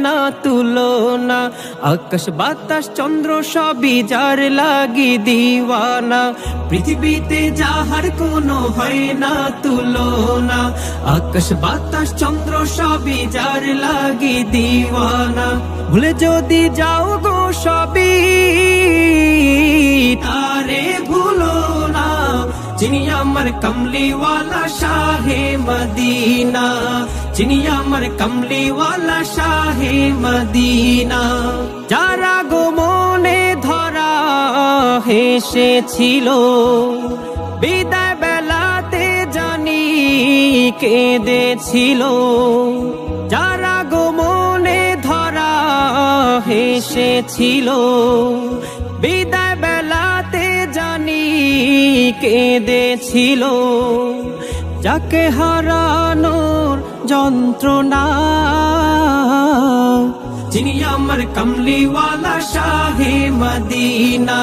না তুলনা, আকাশ বাতাস চন্দ্র সবই যার লাগি দিওয়ানা, পৃথিবীতে যাহার কোনো হয় না তুলনা, আকাশ বাতাস চন্দ্র সবই যার লাগি দিওয়ানা। ভুলে যদি যাও গো সবই তারে ভুলো না, যিনি আমার কমলিওয়ালা শাহে মদিনা, যিনি আমার কমলিওয়ালা শাহে মদিনা। যারা গো মনে ধরা হেসেছিল, বিদায় বেলাতে জানি কেঁদেছিল, যারা গো মনে ধরা হেসেছিল, বিদায় বেলাতে জানি কেঁদেছিল, যাকে হারানোর যন্ত্রণা, যিনি আমার কমলিওয়ালা শাহে মদিনা,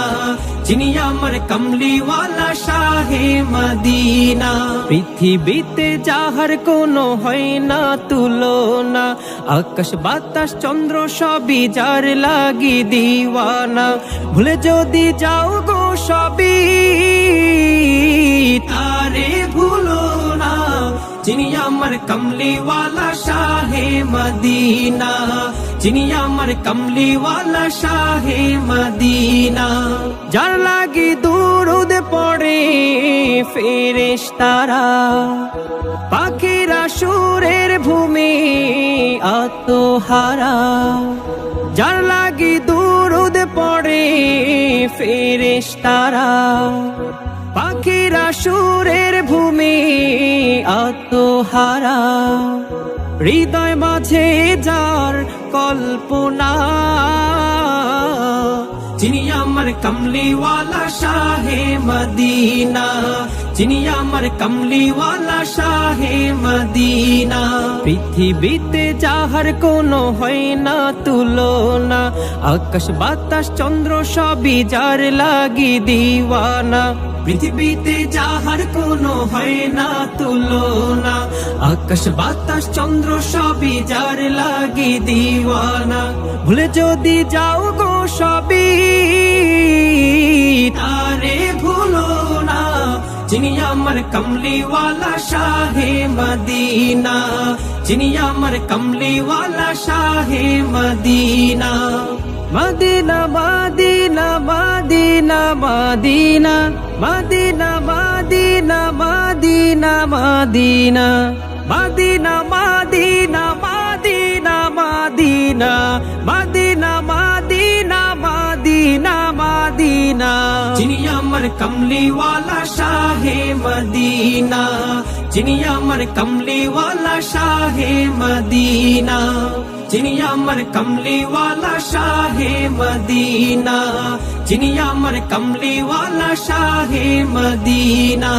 যিনি আমার কমলিওয়ালা শাহে মদিনা। পৃথিবীতে যাহার কোনো হয় না তুলনা, আকাশ বাতাস চন্দ্র সবই যার লাগি দিওয়ানা, ভুলে যদি যাও গো সবই তারে ভুলো না, যিনি আমার কমলিওয়ালা শাহে মদিনা, যিনি আমার কমলিওয়ালা শাহে মদিনা। যার লাগি দুরুদ পড়ে ফেরেশতারা, পাখিরা সুরের ভূমি আত্মহারা, যার লাগি দুরুদ পড়ে ফেরেশতারা, পাখিরা সুরের ভূমি আত্মহারা, হৃদয় মাঝে যার কল্পনা, যিনি আমার কমলিওয়ালা শাহে মদিনা, যিনি আমার কমলিওয়ালা শাহে মদিনা। পৃথিবীতে যাহার কোনো হয় না তুলনা, আকাশ বাতাস চন্দ্র সবই যার লাগি দিওয়ানা, পৃথিবীতে যাহার কোনো হয় না তুলনা, আকাশ বাতাস চন্দ্র সবই যার লাগি দিওয়ানা। ভুলে যদি যাও গো সবই তারে ভুলো না, যিনি আমার কমলিওয়ালা শাহে মদিনা, যিনি আমার কমলিওয়ালা শাহে Medina. Medina Medina Medina Medina Medina Medina Medina Medina Medina Medina Medina Medina Medina Medina Medina Medina. যিনি আমার কমলিওয়ালা শাহে মদিনা, যিনি আমার কমলিওয়ালা শাহে মদিনা, যিনি আমার কমলিওয়ালা শাহে মদিনা, যিনি আমার কমলিওয়ালা শাহে মদিনা।